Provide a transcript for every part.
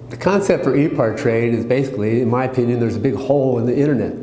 The concept for EPARTRADE is basically, in my opinion, there's a big hole in the internet.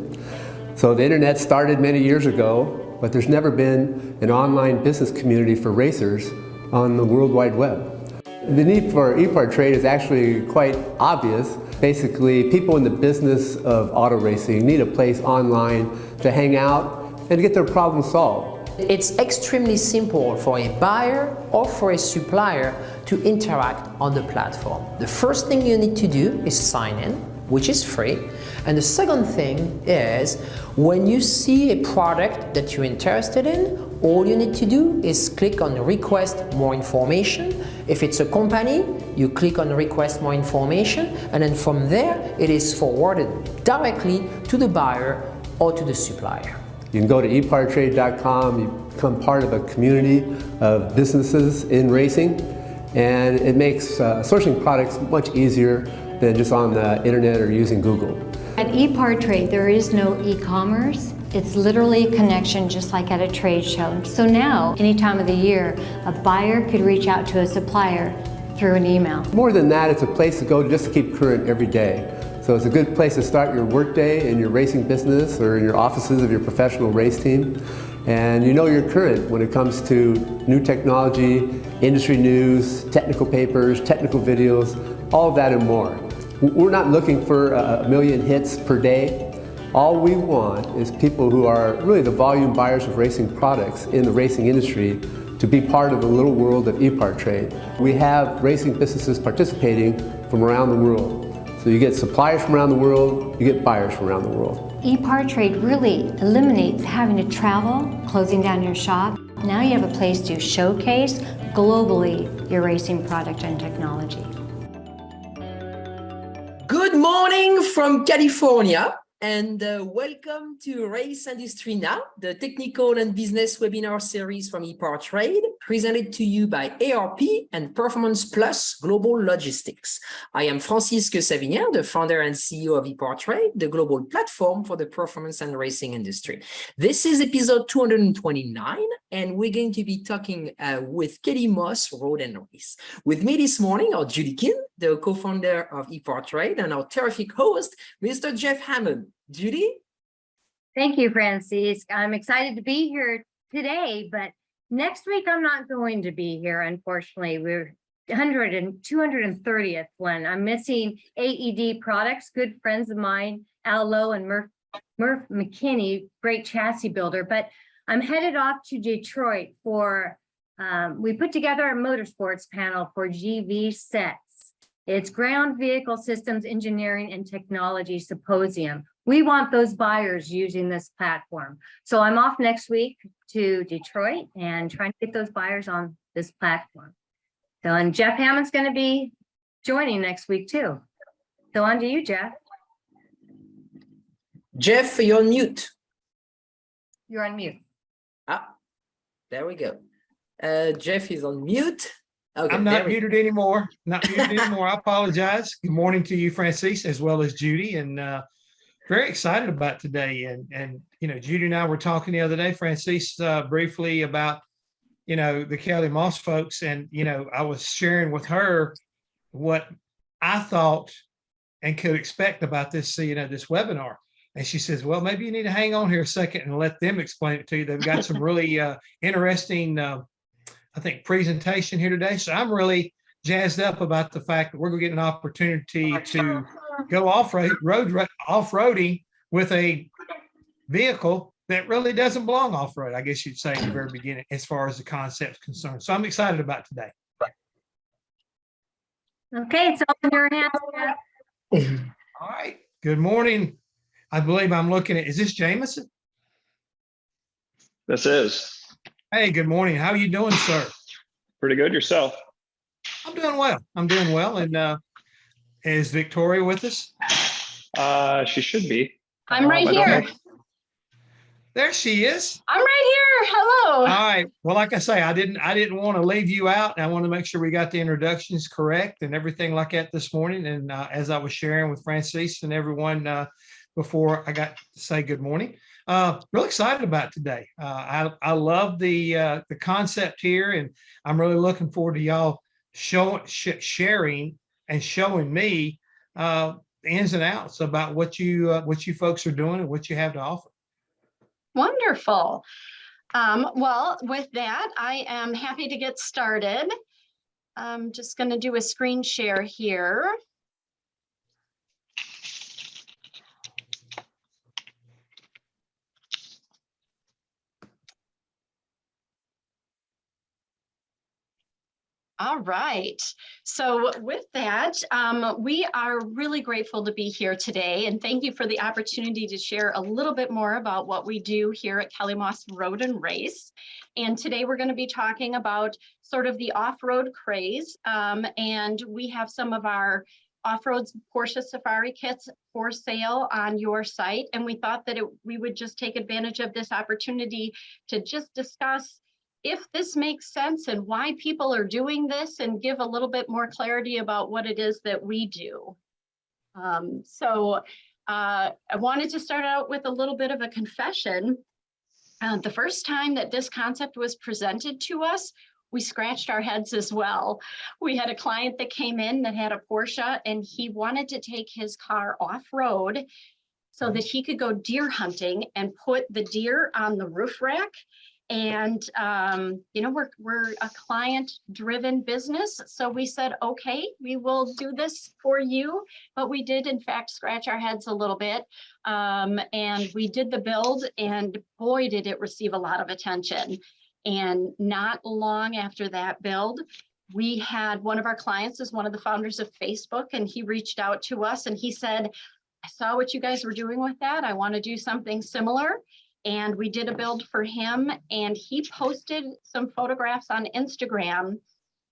So the internet started many years ago, but there's never been an online business community for racers on the World Wide Web. The need for EPARTRADE is actually quite obvious. Basically, people in the business of auto racing need a place online to hang out and get their problems solved. It's extremely simple for a buyer or for a supplier to interact on the platform. The first thing you need to do is sign in, which is free. And the second thing is, when you see a product that you're interested in, all you need to do is click on request more information. If it's a company, you click on request more information, and then from there, it is forwarded directly to the buyer or to the supplier. You can go to epartrade.com, you become part of a community of businesses in racing, and it makes sourcing products much easier than just on the internet or using Google. At EPARTRADE, there is no e-commerce. It's literally a connection just like at a trade show. So now, any time of the year, a buyer could reach out to a supplier through an email. More than that, it's a place to go just to keep current every day. So it's a good place to start your workday in your racing business or in your offices of your professional race team. And you know you're current when it comes to new technology, industry news, technical papers, technical videos, all of that and more. We're not looking for a million hits per day. All we want is people who are really the volume buyers of racing products in the racing industry to be part of the little world of EPARTRADE. We have racing businesses participating from around the world. So you get suppliers from around the world, you get buyers from around the world. EPARTRADE really eliminates having to travel, closing down your shop. Now you have a place to showcase globally your racing product and technology. Good morning from California, and welcome to Race Industry Now, the technical and business webinar series from EPARTRADE, presented to you by ARP and Performance Plus Global Logistics. I am Francisque Savignan, the founder and CEO of EPARTRADE, the global platform for the performance and racing industry. This is episode 229, and we're going to be talking with Kelly Moss, Road and Race. With me this morning are Judy King, the co-founder of EPARTRADE, and our terrific host, Mr. Jeff Hammond. Judy? Thank you, Francis. I'm excited to be here today, but next week I'm not going to be here, unfortunately. We're 230th one. I'm missing AED Products, good friends of mine, Al Lowe and Murph McKinney, great chassis builder, but I'm headed off to Detroit for, we put together a motorsports panel for GV Sets. It's Ground Vehicle Systems Engineering and Technology Symposium. We want those buyers using this platform. So I'm off next week to Detroit and trying to get those buyers on this platform. So, and Jeff Hammond's going to be joining next week too. So on to you, Jeff. Jeff, you're on mute. You're on mute. Ah, there we go. Jeff is on mute. Okay, I'm not muted anymore. Not muted anymore. I apologize. Good morning to you, Francis, as well as Judy, and very excited about today. And you know, Judy and I were talking the other day, Francis, briefly about the Kelly Moss folks, and I was sharing with her what I thought and could expect about this this webinar. And she says, well, maybe you need to hang on here a second and let them explain it to you. They've got some really interesting I think presentation here today. So I'm really jazzed up about the fact that we're going to get an opportunity to go off-roading with a vehicle that really doesn't belong off-road, I guess you'd say, in the very beginning, as far as the concept's concerned. So I'm excited about today. Okay, it's all in your hands. All right. Good morning. I believe I'm looking at, is this Jameson? This is. Hey, good morning. How are you doing, sir? Pretty good. Yourself? I'm doing well. I'm doing well. And is Victoria with us? She should be. I'm right here. There she is. I'm right here. Hello. All right. Well, like I say, I didn't want to leave you out. I want to make sure we got the introductions correct and everything like that this morning. And as I was sharing with Francis and everyone before I got to say good morning, real excited about today. I love the concept here, and I'm really looking forward to y'all sharing and showing me the ins and outs about what you folks are doing and what you have to offer. Wonderful. Well, with that, I am happy to get started. I'm just going to do a screen share here. All right. So with that, we are really grateful to be here today, and thank you for the opportunity to share a little bit more about what we do here at Kelly Moss Road and Race. And today we're going to be talking about sort of the off-road craze, and we have some of our off-road Porsche Safari kits for sale on your site, and we thought that we would just take advantage of this opportunity to just discuss if this makes sense and why people are doing this, and give a little bit more clarity about what it is that we do. I wanted to start out with a little bit of a confession. The first time that this concept was presented to us, we scratched our heads as well. We had a client that came in that had a Porsche, and he wanted to take his car off-road so that he could go deer hunting and put the deer on the roof rack. And, you know, we're a client-driven business. So we said, okay, we will do this for you. But we did, in fact, scratch our heads a little bit. And we did the build, and boy, did it receive a lot of attention. And not long after that build, we had one of our clients is one of the founders of Facebook, and he reached out to us and he said, I saw what you guys were doing with that. I want to do something similar. And we did a build for him, and he posted some photographs on Instagram.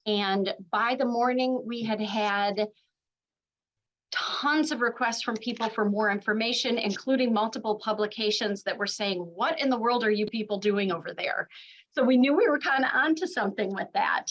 And by the morning, we had tons of requests from people for more information, including multiple publications that were saying, what in the world are you people doing over there? So we knew we were kind of onto something with that.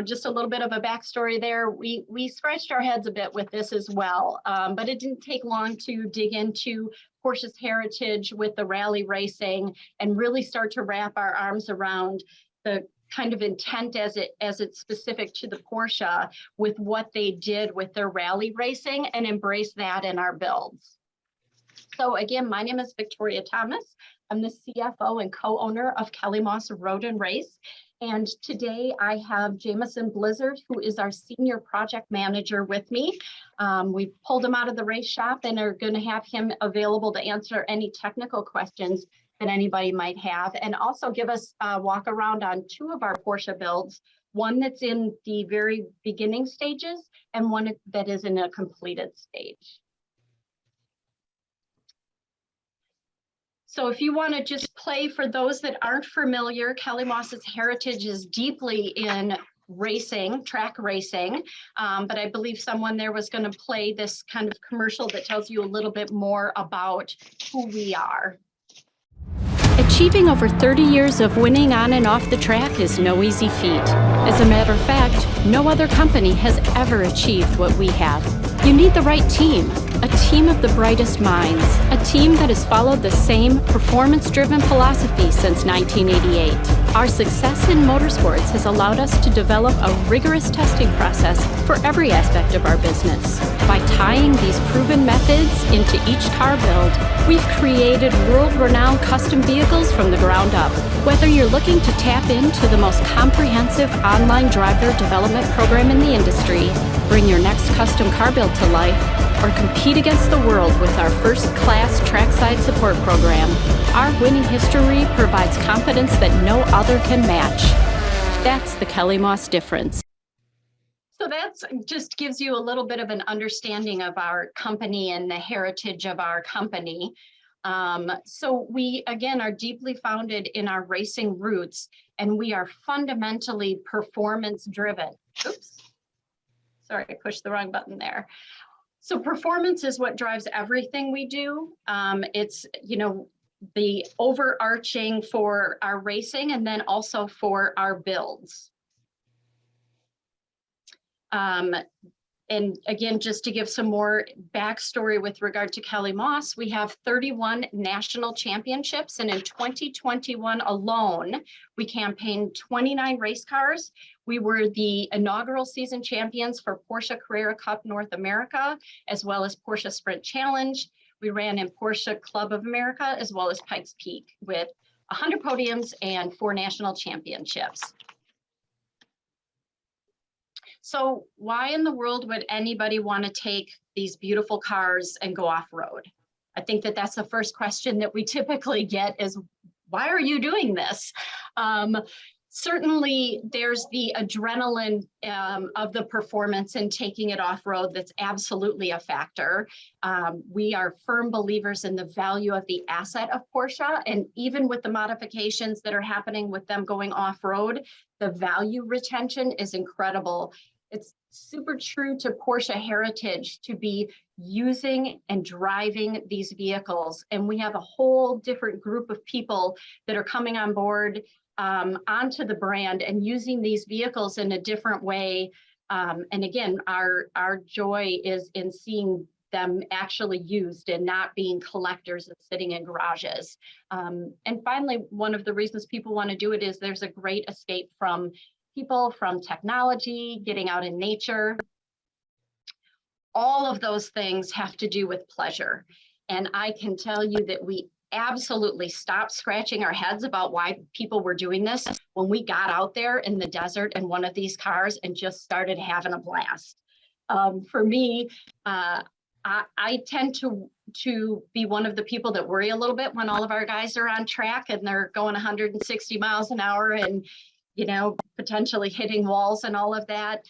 Just a little bit of a backstory there. We scratched our heads a bit with this as well, but it didn't take long to dig into Porsche's heritage with the rally racing and really start to wrap our arms around the kind of intent as it's specific to the Porsche with what they did with their rally racing, and embrace that in our builds. So again, my name is Victoria Thomas. I'm the CFO and co-owner of Kelly Moss Road and Race. And today I have Jameson Blizzard, who is our senior project manager with me. We pulled him out of the race shop and are going to have him available to answer any technical questions that anybody might have, and also give us a walk around on two of our Porsche builds, one that's in the very beginning stages and one that is in a completed stage. So if you want to just play, for those that aren't familiar, Kelly Moss's heritage is deeply in racing, track racing, but I believe someone there was going to play this kind of commercial that tells you a little bit more about who we are. Achieving over 30 years of winning on and off the track is no easy feat. As a matter of fact, no other company has ever achieved what we have. You need the right team, a team of the brightest minds, a team that has followed the same performance-driven philosophy since 1988. Our success in motorsports has allowed us to develop a rigorous testing process for every aspect of our business. By tying these proven methods into each car build, we've created world-renowned custom vehicles from the ground up. Whether you're looking to tap into the most comprehensive online driver development program in the industry, bring your next custom car build to life, or compete against the world with our first-class trackside support program, our winning history provides confidence that no other can match. That's the Kelly Moss difference. So that's just gives you a little bit of an understanding of our company and the heritage of our company. So we, again, are deeply founded in our racing roots, and we are fundamentally performance driven. Oops, sorry, I pushed the wrong button there. So performance is what drives everything we do. It's, the overarching for our racing and then also for our builds. And again, just to give some more backstory with regard to Kelly Moss, we have 31 national championships. And in 2021 alone, we campaigned 29 race cars. We were the inaugural season champions for Porsche Carrera Cup North America, as well as Porsche Sprint Challenge. We ran in Porsche Club of America, as well as Pikes Peak, with 100 podiums and 4 national championships. So why in the world would anybody want to take these beautiful cars and go off-road? I think that that's the first question that we typically get is, why are you doing this? Certainly there's the adrenaline of the performance and taking it off-road. That's absolutely a factor. We are firm believers in the value of the asset of Porsche, and even with the modifications that are happening with them going off-road, the value retention is incredible. It's super true to Porsche heritage to be using and driving these vehicles. And we have a whole different group of people that are coming on board onto the brand and using these vehicles in a different way. And again, our joy is in seeing them actually used and not being collectors and sitting in garages. And finally, one of the reasons people want to do it is there's a great escape from people, from technology, getting out in nature. All of those things have to do with pleasure. And I can tell you that we absolutely stopped scratching our heads about why people were doing this when we got out there in the desert in one of these cars and just started having a blast. For me, I tend to be one of the people that worry a little bit when all of our guys are on track and they're going 160 miles an hour and, you know, potentially hitting walls and all of that.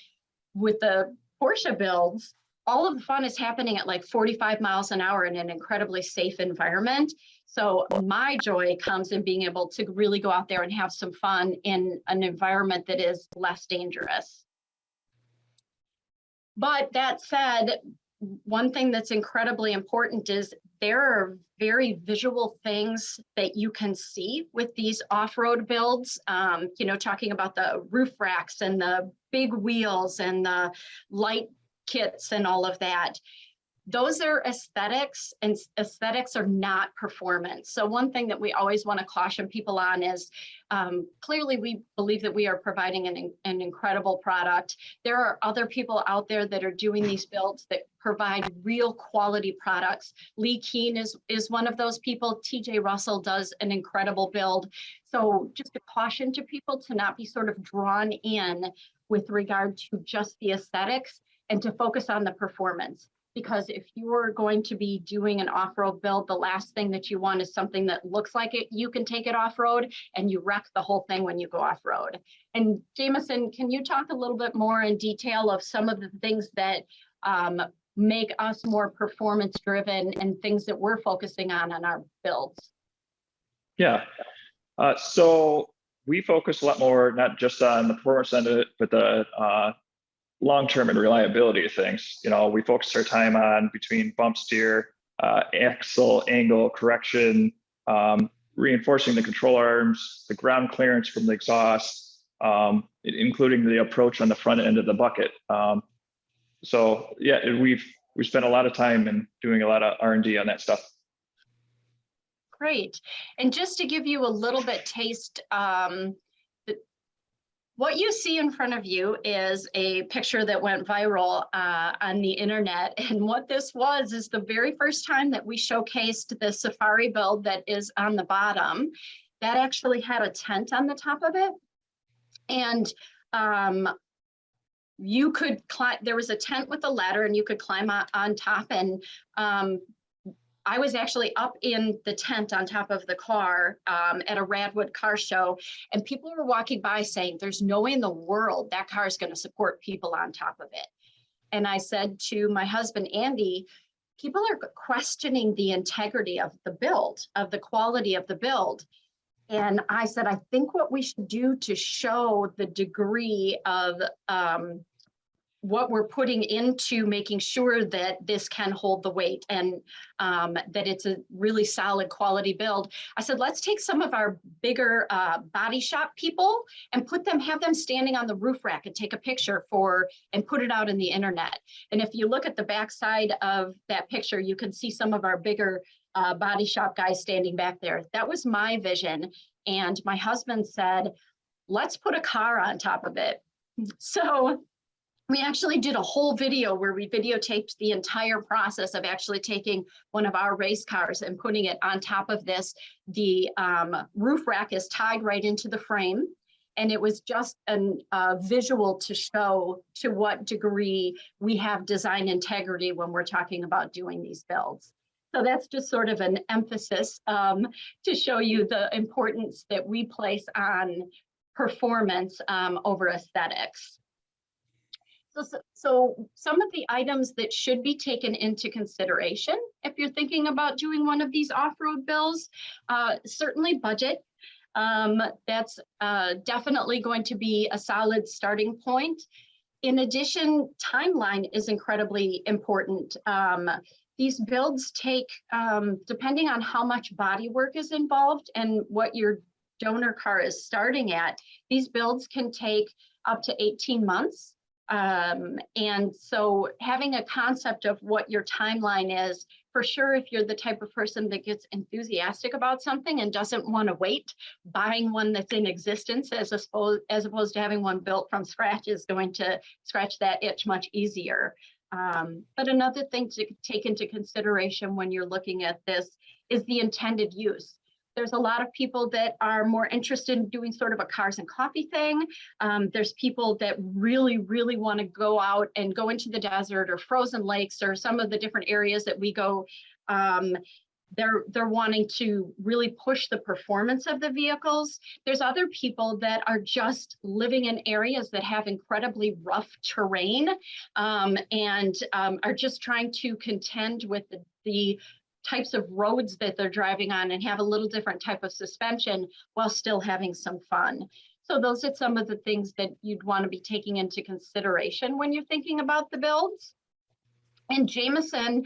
With the Porsche builds, all of the fun is happening at like 45 miles an hour in an incredibly safe environment. So my joy comes in being able to really go out there and have some fun in an environment that is less dangerous. But that said, one thing that's incredibly important is there are very visual things that you can see with these off-road builds, you know, talking about the roof racks and the big wheels and the light kits and all of that. Those are aesthetics, and aesthetics are not performance. So one thing that we always want to caution people on is clearly we believe that we are providing an incredible product. There are other people out there that are doing these builds that provide real quality products. Lee Keen is one of those people. TJ Russell does an incredible build. So just a caution to people to not be sort of drawn in with regard to just the aesthetics and to focus on the performance. Because if you're going to be doing an off-road build, the last thing that you want is something that looks like it, you can take it off-road and you wreck the whole thing when you go off-road. And Jameson, can you talk a little bit more in detail of some of the things that make us more performance driven and things that we're focusing on our builds? Yeah. So we focus a lot more, not just on the performance end of it, but the long-term and reliability of things. You know, we focus our time on between bump steer, axle angle correction, reinforcing the control arms, the ground clearance from the exhaust, including the approach on the front end of the bucket. So yeah, we spent a lot of time in doing a lot of R&D on that stuff. Great. And just to give you a little bit taste, what you see in front of you is a picture that went viral on the internet. And what this was is the very first time that we showcased the Safari build that is on the bottom. That actually had a tent on the top of it. And you could climb, there was a tent with a ladder and you could climb on top. And I was actually up in the tent on top of the car at a Radwood car show, and people were walking by saying, there's no way in the world that car is going to support people on top of it. And I said to my husband, Andy, people are questioning the integrity of the build, of the quality of the build. And I said, I think what we should do to show the degree of what we're putting into making sure that this can hold the weight and that it's a really solid quality build. I said, let's take some of our bigger body shop people and have them standing on the roof rack and take a picture and put it out in the internet. And if you look at the backside of that picture, you can see some of our bigger body shop guys standing back there. That was my vision. And my husband said, let's put a car on top of it. So we actually did a whole video where we videotaped the entire process of actually taking one of our race cars and putting it on top of this. The roof rack is tied right into the frame. And it was just a visual to show to what degree we have design integrity when we're talking about doing these builds. So that's just sort of an emphasis to show you the importance that we place on performance over aesthetics. So some of the items that should be taken into consideration if you're thinking about doing one of these off-road builds, certainly budget. That's definitely going to be a solid starting point. In addition, timeline is incredibly important. These builds take, depending on how much body work is involved and what your donor car is starting at, these builds can take up to 18 months. And so having a concept of what your timeline is, for sure, if you're the type of person that gets enthusiastic about something and doesn't want to wait, buying one that's in existence as opposed to having one built from scratch is going to scratch that itch much easier. But another thing to take into consideration when you're looking at this is the intended use. There's a lot of people that are more interested in doing sort of a cars and coffee thing. There's people that really, really want to go out and go into the desert or frozen lakes or some of the different areas that we go. They're wanting to really push the performance of the vehicles. There's other people that are just living in areas that have incredibly rough terrain and are just trying to contend with the types of roads that they're driving on and have a little different type of suspension while still having some fun. So those are some of the things that you'd want to be taking into consideration when you're thinking about the builds. And Jameson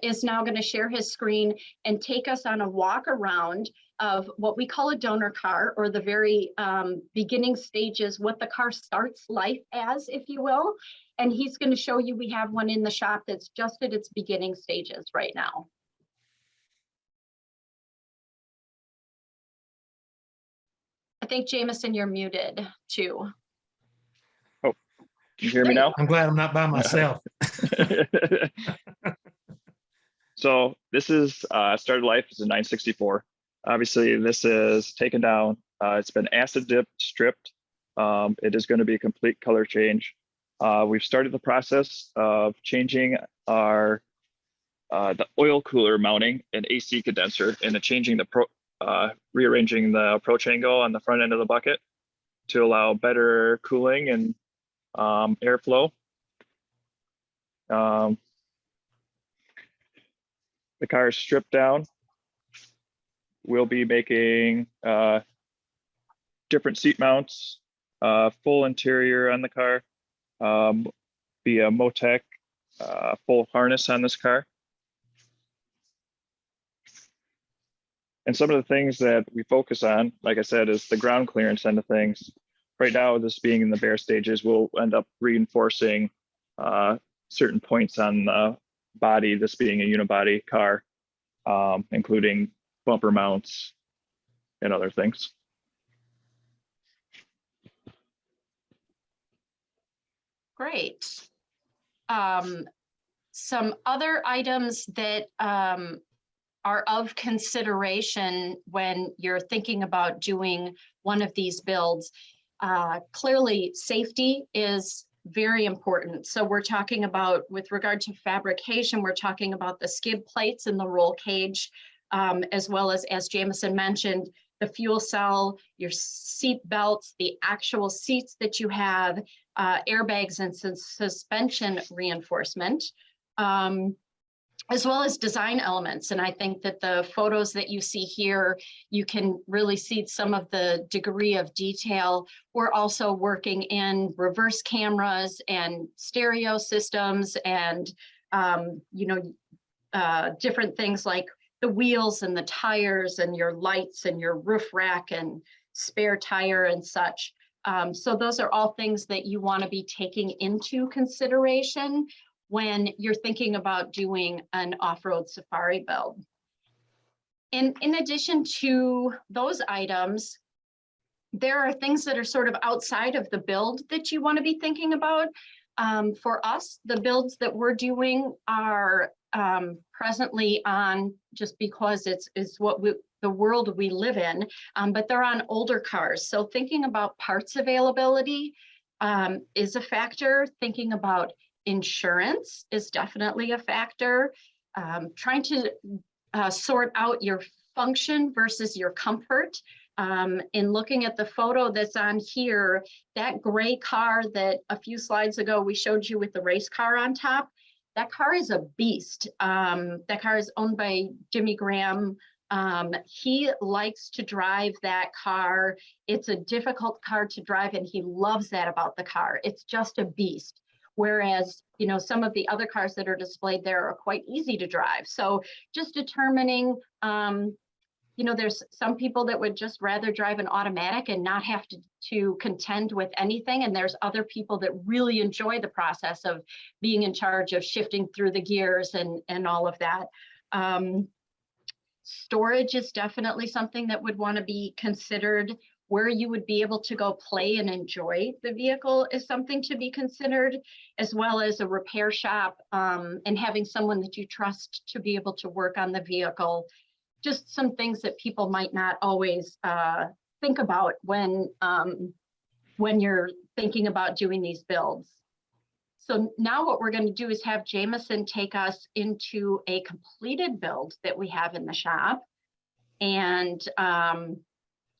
is now going to share his screen and take us on a walk around of what we call a donor car, or the very beginning stages, what the car starts life as, if you will. And he's going to show you, we have one in the shop that's just at its beginning stages right now. I think, Jameson, you're muted too. Oh, can you hear me now? I'm glad I'm not by myself. So this is started life as a 964. Obviously, this is taken down. It's been acid dipped, stripped. It is going to be a complete color change. We've started the process of changing our the oil cooler mounting and AC condenser, and changing the rearranging the approach angle on the front end of the bucket to allow better cooling and airflow. The car is stripped down. We'll be making different seat mounts, full interior on the car, be a Motec full harness on this car. And some of the things that we focus on, like I said, is the ground clearance end of things. Right now, this being in the bare stages, we'll end up reinforcing certain points on the body, this being a unibody car, including bumper mounts and other things. Great. Some other items that are of consideration when you're thinking about doing one of these builds. Clearly, safety is very important. So we're talking about, with regard to fabrication, we're talking about the skid plates and the roll cage, as well as Jameson mentioned, the fuel cell, your seat belts, the actual seats that you have, airbags and suspension reinforcement. as well as design elements. And I think that the photos that you see here, you can really see some of the degree of detail. We're also working in reverse cameras and stereo systems and, different things like the wheels and the tires and your lights and your roof rack and spare tire and such. So those are all things that you want to be taking into consideration when you're thinking about doing an off-road safari build. In addition to those items, there are things that are sort of outside of the build that you want to be thinking about. For us, the builds that we're doing are presently on, just because it's the world we live in, but they're on older cars. So thinking about parts availability is a factor. Thinking about insurance is definitely a factor. Trying to sort out your function versus your comfort. In looking at the photo that's on here, that gray car that a few slides ago we showed you with the race car on top, that car is a beast. That car is owned by Jimmy Graham. He likes to drive that car. It's a difficult car to drive, and he loves that about the car. It's just a beast. Whereas, some of the other cars that are displayed there are quite easy to drive. So just determining, there's some people that would just rather drive an automatic and not have to contend with anything. And there's other people that really enjoy the process of being in charge of shifting through the gears and all of that. Storage is definitely something that would want to be considered. Where you would be able to go play and enjoy the vehicle is something to be considered, as well as a repair shop, and having someone that you trust to be able to work on the vehicle. Just some things that people might not always think about when you're thinking about doing these builds. So now what we're going to do is have Jameson take us into a completed build that we have in the shop. And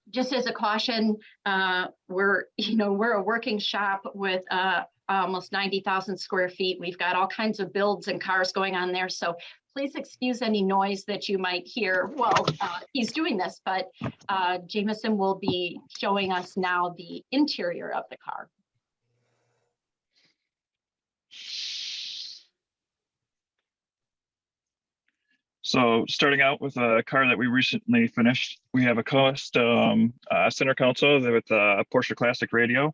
just as a caution, we're a working shop with almost 90,000 square feet. We've got all kinds of builds and cars going on there. So please excuse any noise that you might hear while he's doing this, but Jameson will be showing us now the interior of the car. So starting out with a car that we recently finished, we have a custom center console with a Porsche Classic radio.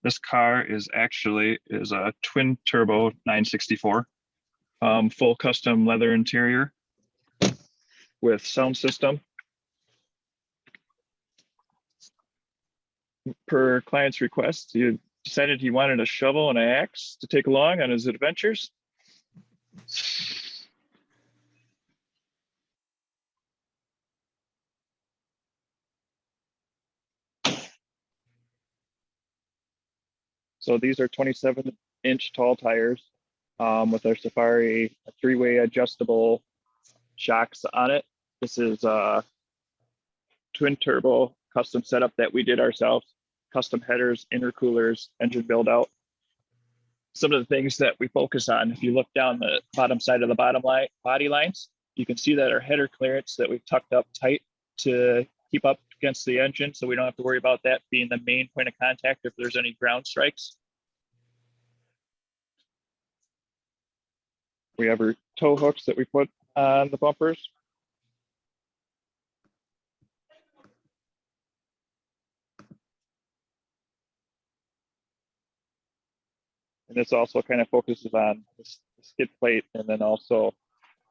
This car is a twin turbo 964, full custom leather interior with sound system. Per client's request, he decided he wanted a shovel and an axe to take along on his adventures. So these are 27-inch tall tires with our Safari 3-way adjustable shocks on it. This is a twin turbo custom setup that we did ourselves. Custom headers, intercoolers, engine build out. Some of the things that we focus on, if you look down the bottom side of the body lines, you can see that our header clearance that we've tucked up tight to keep up against the engine, so we don't have to worry about that being the main point of contact if there's any ground strikes. We have our tow hooks that we put on the bumpers. And this also kind of focuses on the skid plate, and then also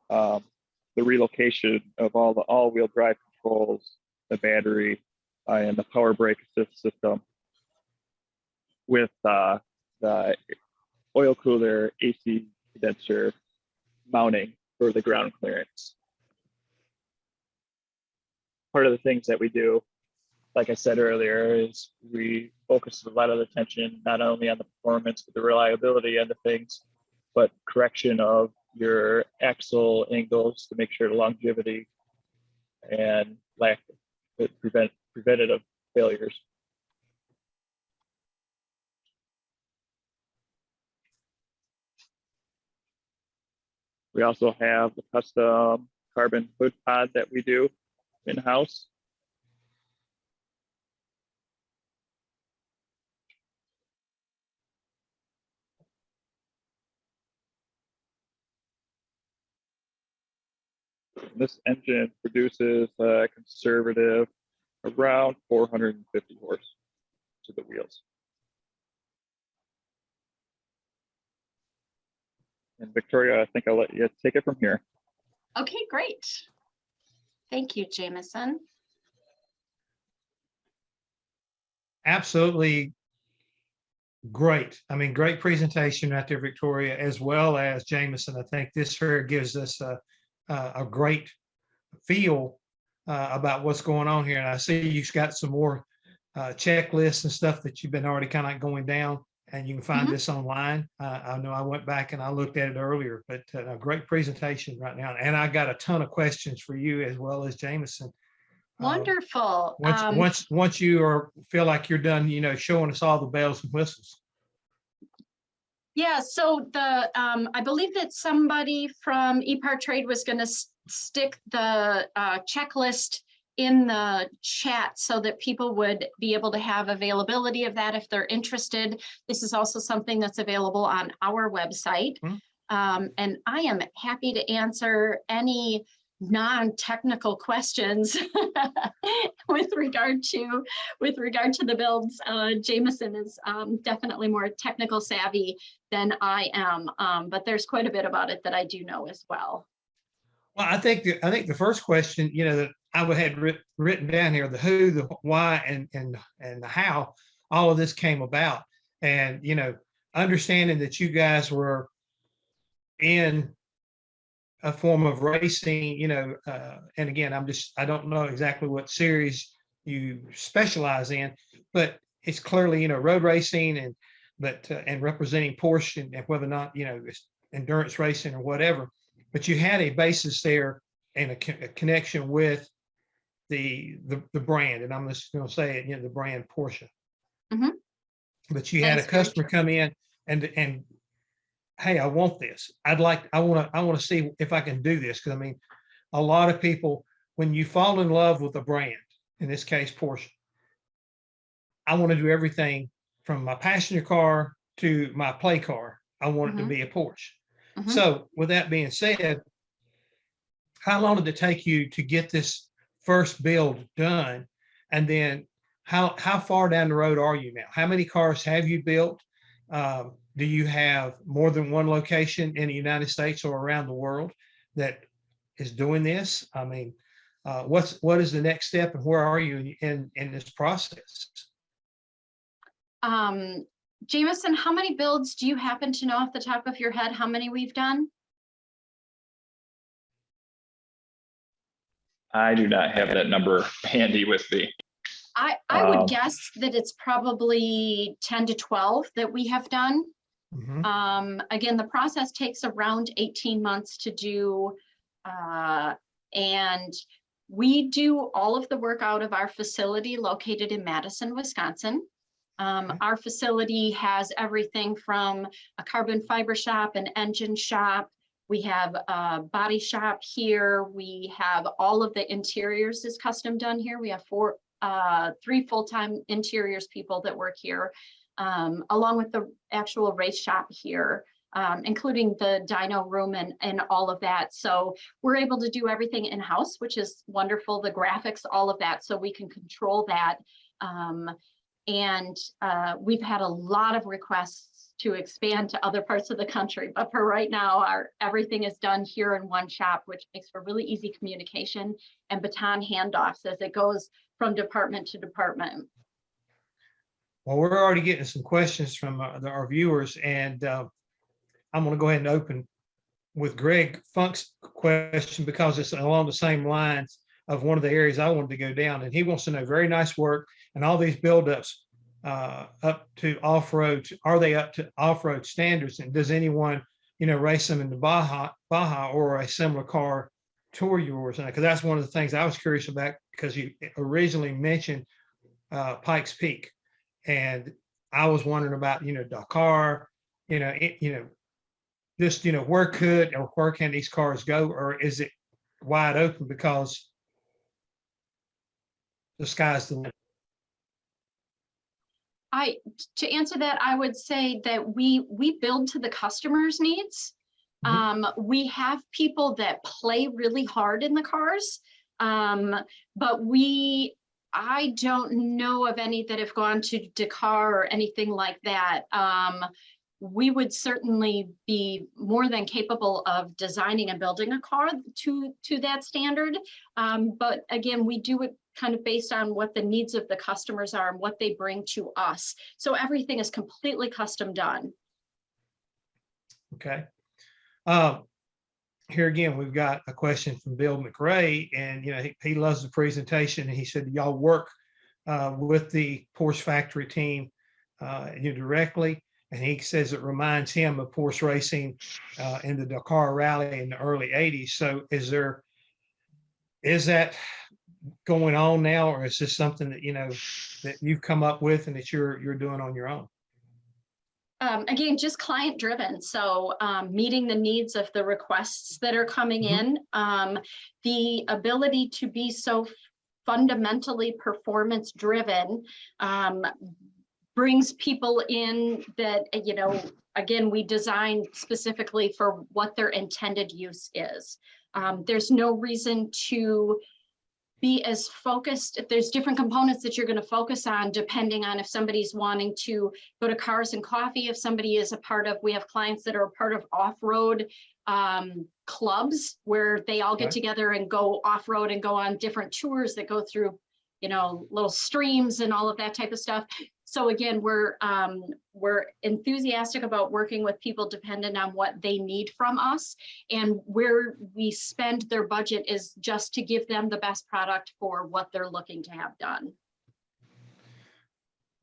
the relocation of all the all-wheel drive controls, the battery, and the power brake assist system with the oil cooler AC condenser mounting for the ground clearance. Part of the things that we do, like I said earlier, is we focus a lot of attention not only on the performance, but the reliability end of things, but correction of your axle angles to make sure the longevity and lack of preventative failures. We also have the custom carbon hood pod that we do in-house. This engine produces a conservative around 450 horse to the wheels. And Victoria, I think I'll let you take it from here. Okay, great. Thank you, Jameson. Absolutely great. I mean, great presentation right there, Victoria, as well as Jameson. I think this here gives us a great feel about what's going on here. And I see you've got some more checklists and stuff that you've been already kind of going down, and you can find this online. I know I went back and I looked at it earlier, but a great presentation right now. And I got a ton of questions for you as well as Jameson. Wonderful. Once you feel like you're done, showing us all the bells and whistles. Yeah, so I believe that somebody from EPARTRADE was going to stick the checklist in the chat so that people would be able to have availability of that if they're interested. This is also something that's available on our website. And I am happy to answer any non-technical questions with regard to the builds. Jameson is definitely more technical savvy than I am, but there's quite a bit about it that I do know as well. Well, I think the first question, that I had written down here, the who, the why, and the how all of this came about, and understanding that you guys were in a form of racing, and again, I don't know exactly what series you specialize in, but it's clearly, road racing and representing Porsche and whether or not, it's endurance racing or whatever, but you had a basis there and a connection with the brand. And I'm just going to say it, the brand Porsche. But you had a customer come in and hey, I want this. I want to see if I can do this. Because I mean, a lot of people, when you fall in love with a brand, in this case, Porsche, I want to do everything from my passenger car to my play car. I want it to be a Porsche. So with that being said, how long did it take you to get this first build done? And then how far down the road are you now? How many cars have you built? Do you have more than one location in the United States or around the world that is doing this? I mean, what is the next step, and where are you in this process? Jameson, how many builds do you happen to know off the top of your head how many we've done? I do not have that number handy with me. I would guess that it's probably 10 to 12 that we have done. Again, the process takes around 18 months to do, and we do all of the work out of our facility located in Madison, Wisconsin. Our facility has everything from a carbon fiber shop, an engine shop. We have a body shop here. We have all of the interiors is custom done here. We have three full-time interiors people that work here, along with the actual race shop here, including the dyno room and all of that. So we're able to do everything in-house, which is wonderful. The graphics, all of that, so we can control that. And we've had a lot of requests to expand to other parts of the country, but for right now, everything is done here in one shop, which makes for really easy communication and baton handoffs as it goes from department to department. Well, we're already getting some questions from our viewers, and I'm going to go ahead and open with Greg Funk's question because it's along the same lines of one of the areas I wanted to go down, and he wants to know, very nice work, and all these buildups up to off-road, are they up to off-road standards, and does anyone race them in the Baja or a similar car to yours? Because that's one of the things I was curious about, because you originally mentioned Pikes Peak, and I was wondering about Dakar, just, you know, where could or where can these cars go, or is it wide open because the sky's the limit? To answer that, I would say that we build to the customer's needs. We have people that play really hard in the cars, but I don't know of any that have gone to Dakar or anything like that. We would certainly be more than capable of designing and building a car to that standard. But again, we do it kind of based on what the needs of the customers are and what they bring to us. So everything is completely custom done. Okay. Here again, we've got a question from Bill McRae, and you know he loves the presentation. And he said y'all work with the Porsche factory team directly, and he says it reminds him of Porsche racing in the Dakar Rally in the early '80s. So is that going on now, or is this something that that you've come up with and that you're doing on your own? Again, just client driven. So meeting the needs of the requests that are coming in, the ability to be so fundamentally performance driven brings people in that, again, we design specifically for what their intended use is. There's no reason to be as focused. If there's different components that you're going to focus on, depending on if somebody's wanting to go to Cars and Coffee, if somebody is a part of, we have clients that are a part of off-road clubs where they all get together and go off-road and go on different tours that go through, little streams and all of that type of stuff. So again, we're enthusiastic about working with people dependent on what they need from us, and where we spend their budget is just to give them the best product for what they're looking to have done.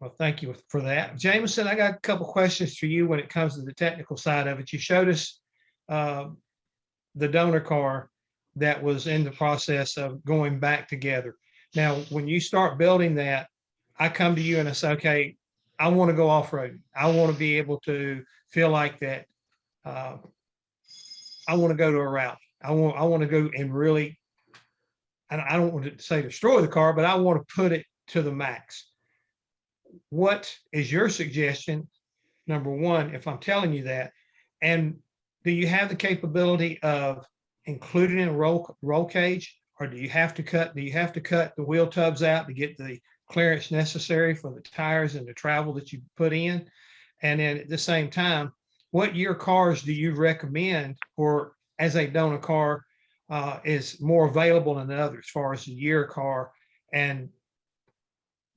Well, thank you for that. Jameson, I got a couple questions for you when it comes to the technical side of it. You showed us the donor car that was in the process of going back together. Now, when you start building that, I come to you and I say, okay, I want to go off-road. I want to be able to feel like that. I want to go to a rally. I want to go and really, and I don't want to say destroy the car, but I want to put it to the max. What is your suggestion, number one, if I'm telling you that? And do you have the capability of including in a roll cage, or do you have to cut the wheel tubs out to get the clearance necessary for the tires and the travel that you put in? And then at the same time, what year cars do you recommend, or as a donor car is more available than others, as far as the year car and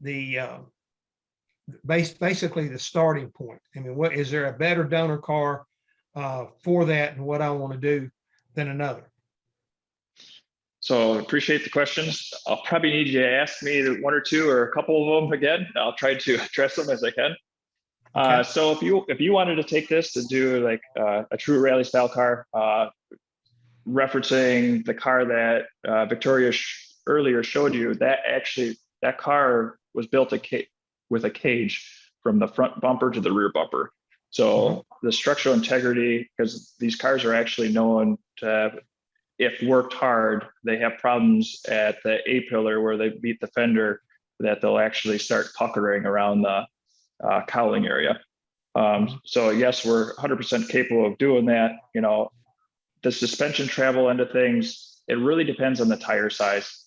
the basically the starting point? I mean, what is there a better donor car for that and what I want to do than another? So I appreciate the questions. I'll probably need you to ask me one or two or a couple of them again. I'll try to address them as I can. Okay. So if you wanted to take this to do like a true rally style car, referencing the car that Victoria earlier showed you, that car was built with a cage from the front bumper to the rear bumper. So the structural integrity, because these cars are actually known to have, if worked hard, they have problems at the A-pillar where they beat the fender, that they'll actually start puckering around the cowling area. So yes, we're 100% capable of doing that. The suspension travel end of things, it really depends on the tire size.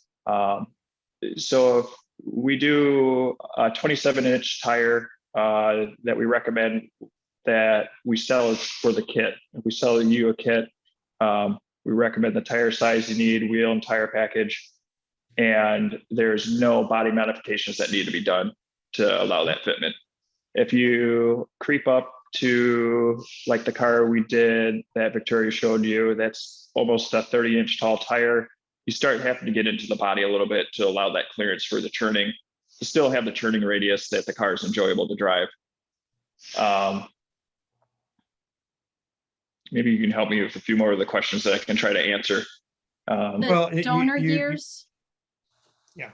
So if we do a 27-inch tire that we recommend, that we sell is for the kit. If we sell you a kit, we recommend the tire size you need, wheel and tire package, and there's no body modifications that need to be done to allow that fitment. If you creep up to like the car we did that Victoria showed you, that's almost a 30-inch tall tire, you start having to get into the body a little bit to allow that clearance for the turning, to still have the turning radius that the car is enjoyable to drive. Maybe you can help me with a few more of the questions that I can try to answer. Donor gears. Yeah.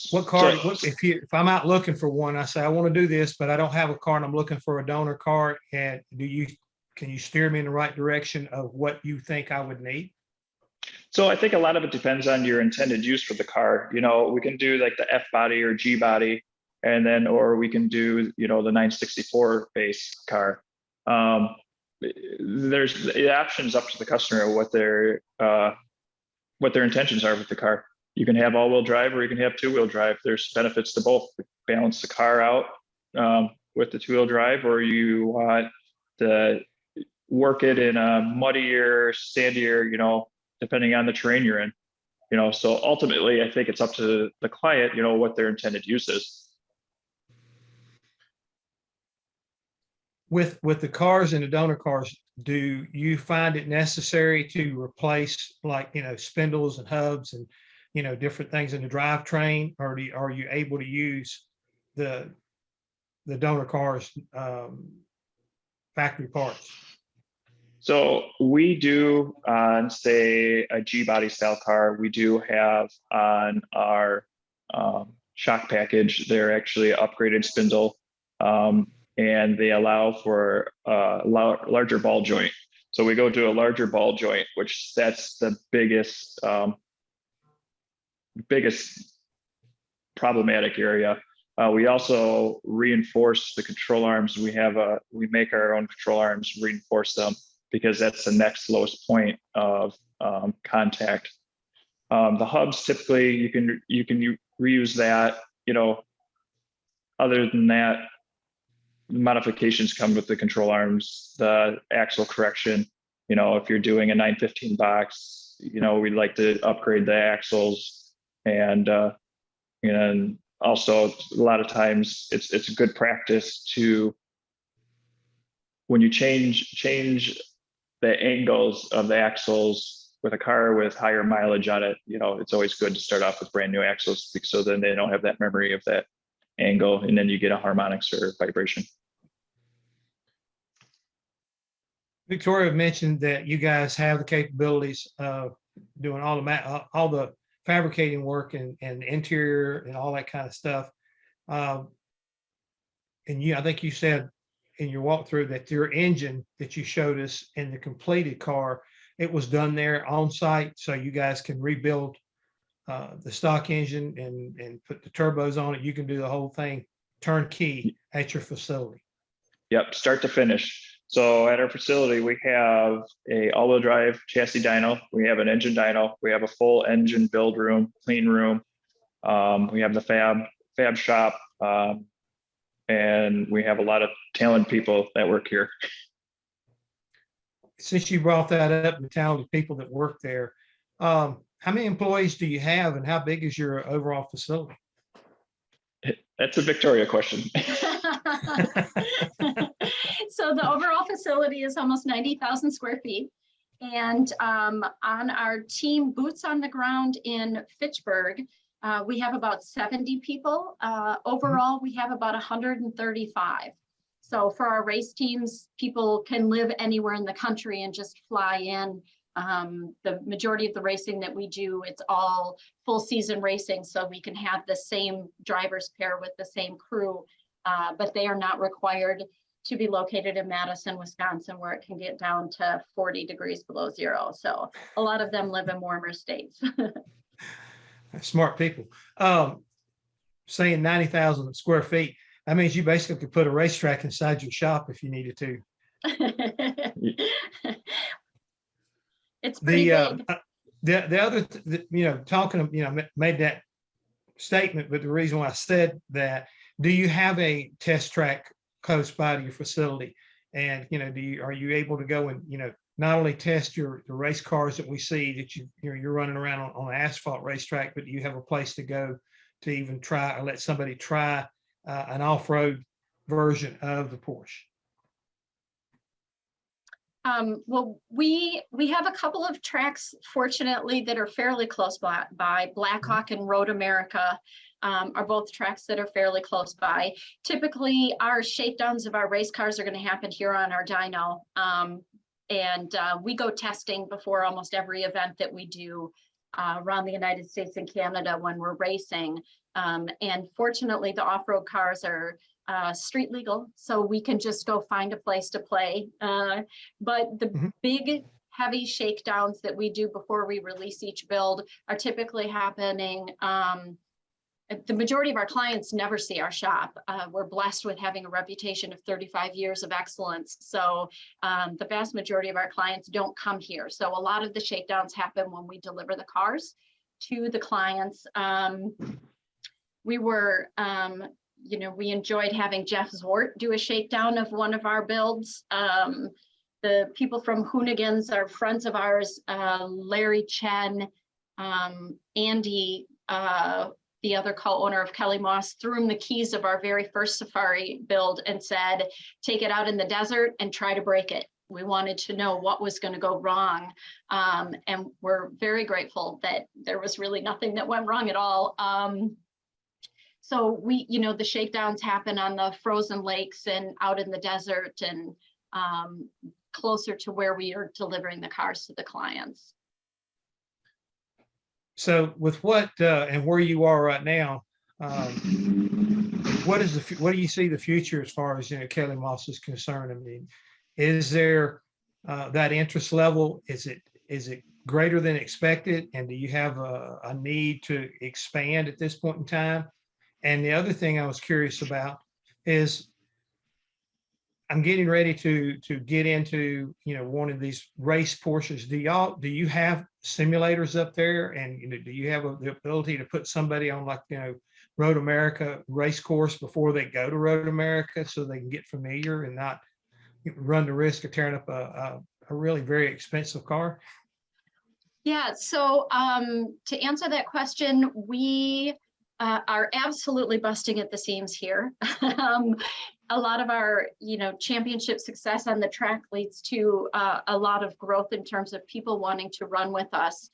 What car? If I'm out looking for one, I say I want to do this, but I don't have a car, and I'm looking for a donor car. And do you can you steer me in the right direction of what you think I would need? So I think a lot of it depends on your intended use for the car. You know, we can do like the F body or G body, and then, or we can do, you know, the 964 base car. There's the options up to the customer what their intentions are with the car. You can have all-wheel drive or you can have two-wheel drive. There's benefits to both. Balance the car out with the two-wheel drive, or you want to work it in a muddier, sandier, you know, depending on the terrain you're in. You know, so ultimately, I think it's up to the client, you know, what their intended use is. With the cars and the donor cars, do you find it necessary to replace, like, you know, spindles and hubs and, you know, different things in the drivetrain, or are you able to use the donor cars factory parts? So we do on, say, a G body style car, we do have on our shock package, they're actually upgraded spindle, and they allow for a larger ball joint. So we go to a larger ball joint, which that's the biggest problematic area. We also reinforce the control arms. We make our own control arms, reinforce them, because that's the next lowest point of contact. The hubs, typically you can reuse that. You know, other than that, modifications come with the control arms, the axle correction. You know, if you're doing a 915 box, you know, we'd like to upgrade the axles, and also a lot of times it's a good practice to, when you change the angles of the axles with a car with higher mileage on it, you know, it's always good to start off with brand new axles, so then they don't have that memory of that angle, and then you get a harmonics or vibration. Victoria mentioned that you guys have the capabilities of doing all the fabricating work and interior and all that kind of stuff. And I think you said in your walkthrough that your engine that you showed us in the completed car, it was done there on site, so you guys can rebuild the stock engine and put the turbos on it. You can do the whole thing turnkey at your facility. Yep, start to finish. So at our facility, we have a all-wheel drive chassis dyno. We have an engine dyno. We have a full engine build room, clean room. We have the fab shop, and we have a lot of talented people that work here. Since you brought that up, the talented people that work there, how many employees do you have, and how big is your overall facility? That's a Victoria question. So the overall facility is almost 90,000 square feet. And on our team, boots on the ground in Fitchburg, we have about 70 people. Overall, we have about 135. So for our race teams, people can live anywhere in the country and just fly in. The majority of the racing that we do, it's all full season racing, so we can have the same drivers pair with the same crew, but they are not required to be located in Madison, Wisconsin, where it can get down to 40 degrees below zero. So a lot of them live in warmer states. Smart people. Saying 90,000 square feet, that means you basically could put a racetrack inside your shop if you needed to. It's pretty big. The other, talking, made that statement, but the reason why I said that, do you have a test track close by to your facility? And, are you able to go and, not only test the race cars that we see that you're running around on an asphalt racetrack, but do you have a place to go to even try or let somebody try an off-road version of the Porsche? Well, we have a couple of tracks, fortunately, that are fairly close by. Blackhawk and Road America are both tracks that are fairly close by. Typically, our shakedowns of our race cars are going to happen here on our dyno. And we go testing before almost every event that we do around the United States and Canada when we're racing. And fortunately, the off-road cars are street legal, so we can just go find a place to play. But the big heavy shakedowns that we do before we release each build are typically happening. The majority of our clients never see our shop. We're blessed with having a reputation of 35 years of excellence. So the vast majority of our clients don't come here. So a lot of the shakedowns happen when we deliver the cars to the clients. We were, we enjoyed having Jeff Zwart do a shakedown of one of our builds. The people from Hoonigans are friends of ours, Larry Chen, Andy, the other co-owner of Kelly Moss, threw him the keys of our very first Safari build and said, take it out in the desert and try to break it. We wanted to know what was going to go wrong. And we're very grateful that there was really nothing that went wrong at all. So we, the shakedowns happen on the frozen lakes and out in the desert and closer to where we are delivering the cars to the clients. So with what and where you are right now, what do you see the future as far as Kelly Moss is concerned? I mean, is there that interest level? Is it greater than expected? And do you have a need to expand at this point in time? And the other thing I was curious about is I'm getting ready to get into one of these race Porsches. Do you have simulators up there, and do you have the ability to put somebody on Road America race course before they go to Road America so they can get familiar and not run the risk of tearing up a really very expensive car? Yeah, so to answer that question, we are absolutely busting at the seams here. A lot of our, championship success on the track leads to a lot of growth in terms of people wanting to run with us.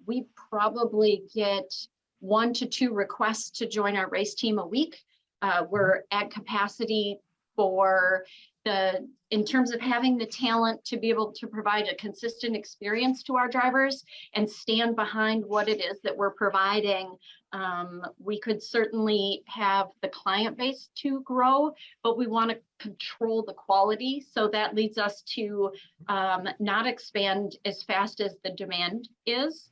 We probably get 1 to 2 requests to join our race team a week. We're at capacity in terms of having the talent to be able to provide a consistent experience to our drivers and stand behind what it is that we're providing. We could certainly have the client base to grow, but we want to control the quality. So that leads us to not expand as fast as the demand is.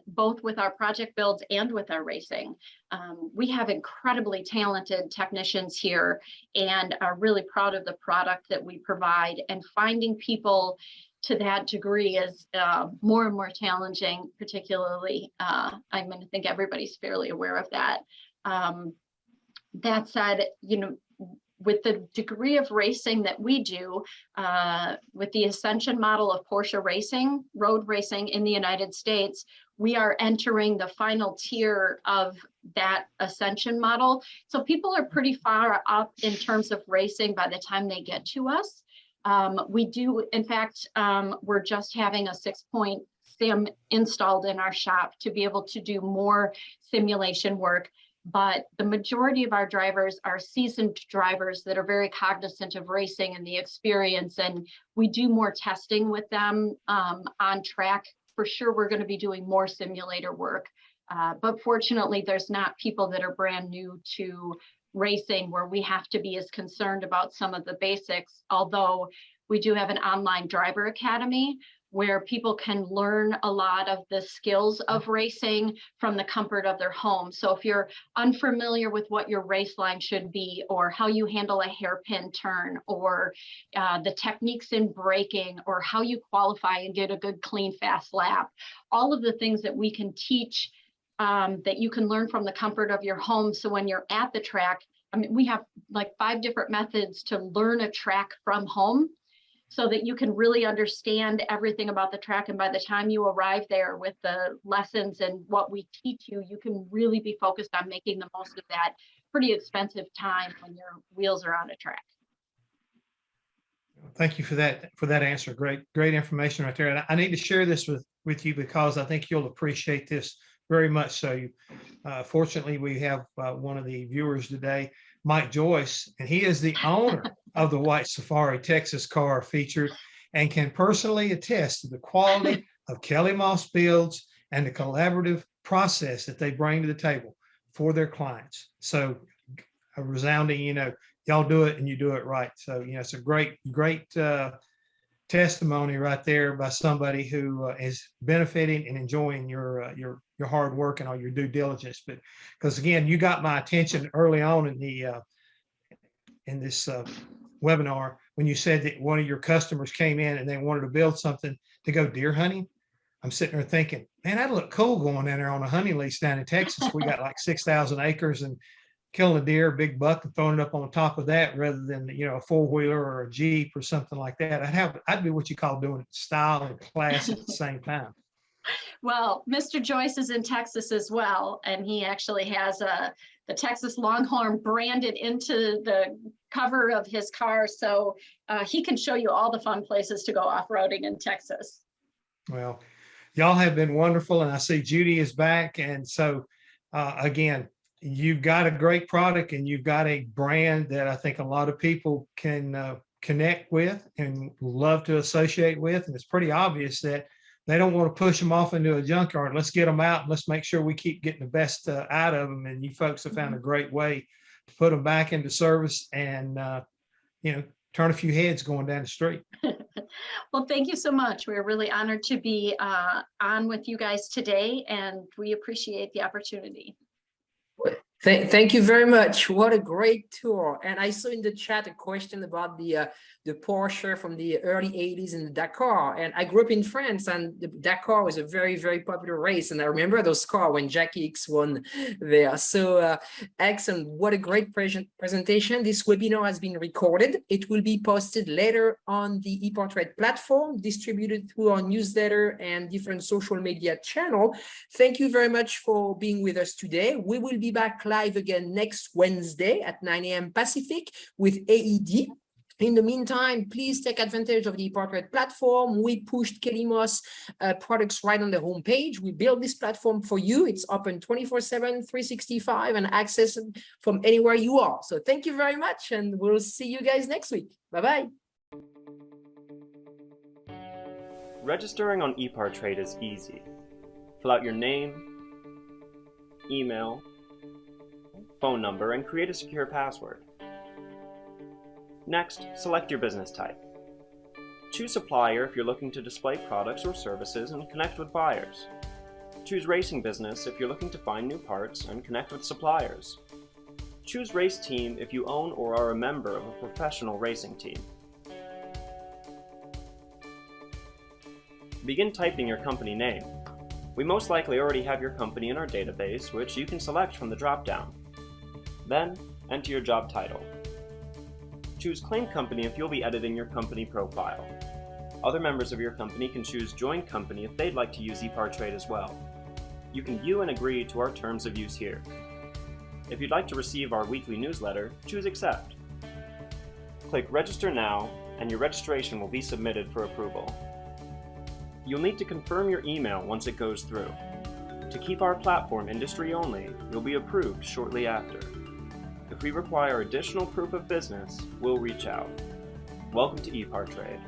Both with our project builds and with our racing. We have incredibly talented technicians here and are really proud of the product that we provide, and finding people to that degree is more and more challenging, particularly, I think everybody's fairly aware of that. That said, with the degree of racing that we do, with the Ascension model of Porsche racing, road racing in the United States, we are entering the final tier of that Ascension model. So people are pretty far up in terms of racing by the time they get to us. We do, in fact, we're just having a 6-point sim installed in our shop to be able to do more simulation work. But the majority of our drivers are seasoned drivers that are very cognizant of racing and the experience, and we do more testing with them on track. For sure, we're going to be doing more simulator work, but fortunately, there's not people that are brand new to racing where we have to be as concerned about some of the basics, although we do have an online driver academy where people can learn a lot of the skills of racing from the comfort of their home. So if you're unfamiliar with what your race line should be, or how you handle a hairpin turn, or the techniques in braking, or how you qualify and get a good, clean, fast lap, all of the things that we can teach that you can learn from the comfort of your home. So when you're at the track, we have like 5 different methods to learn a track from home, so that you can really understand everything about the track. And by the time you arrive there with the lessons and what we teach you, you can really be focused on making the most of that pretty expensive time when your wheels are on a track. Thank you for that answer. Great information right there. And I need to share this with you because I think you'll appreciate this very much so. Fortunately, we have one of the viewers today, Mike Joyce, and he is the owner of the White Safari Texas car featured and can personally attest to the quality of Kelly Moss builds and the collaborative process that they bring to the table. for their clients. So a resounding, y'all do it and you do it right. So, it's a great testimony right there by somebody who is benefiting and enjoying your hard work and all your due diligence. But because again, you got my attention early on in this webinar when you said that one of your customers came in and they wanted to build something to go deer hunting. I'm sitting there thinking, man, that'd look cool going in there on a hunting lease down in Texas. We got like 6,000 acres and killing a deer, big buck, and throwing it up on top of that rather than, a four-wheeler or a Jeep or something like that. I'd be what you call doing it style and class at the same time. Well, Mr. Joyce is in Texas as well, and he actually has the Texas Longhorn branded into the cover of his car. So he can show you all the fun places to go off-roading in Texas. Well, y'all have been wonderful, and I see Judy is back. And so again, you've got a great product and you've got a brand that I think a lot of people can connect with and love to associate with. And it's pretty obvious that they don't want to push them off into a junkyard. Let's get them out and let's make sure we keep getting the best out of them. And you folks have found a great way to put them back into service and, turn a few heads going down the street. Well, thank you so much. We're really honored to be on with you guys today, and we appreciate the opportunity. Thank you very much. What a great tour. And I saw in the chat a question about the Porsche from the early 80s in the Dakar. And I grew up in France, and the Dakar was a very, very popular race. And I remember those cars when Jackie X won there. So excellent. What a great presentation. This webinar has been recorded. It will be posted later on the EPARTRADE platform, distributed through our newsletter and different social media channel. Thank you very much for being with us today. We will be back live again next Wednesday at 9 a.m. Pacific with AED. In the meantime, please take advantage of the EPARTRADE platform. We pushed Kelly Moss products right on the homepage. We built this platform for you. It's open 24/7, 365, and access from anywhere you are. So thank you very much, and we'll see you guys next week. Bye-bye. Registering on EPARTRADE is easy. Fill out your name, email, phone number, and create a secure password. Next, select your business type. Choose supplier if you're looking to display products or services and connect with buyers. Choose racing business if you're looking to find new parts and connect with suppliers. Choose race team if you own or are a member of a professional racing team. Begin typing your company name. We most likely already have your company in our database, which you can select from the drop-down. Then, enter your job title. Choose Claim Company if you'll be editing your company profile. Other members of your company can choose Join Company if they'd like to use EPARTRADE as well. You can view and agree to our terms of use here. If you'd like to receive our weekly newsletter, choose Accept. Click Register Now, and your registration will be submitted for approval. You'll need to confirm your email once it goes through. To keep our platform industry only, you'll be approved shortly after. If we require additional proof of business, we'll reach out. Welcome to EPARTRADE.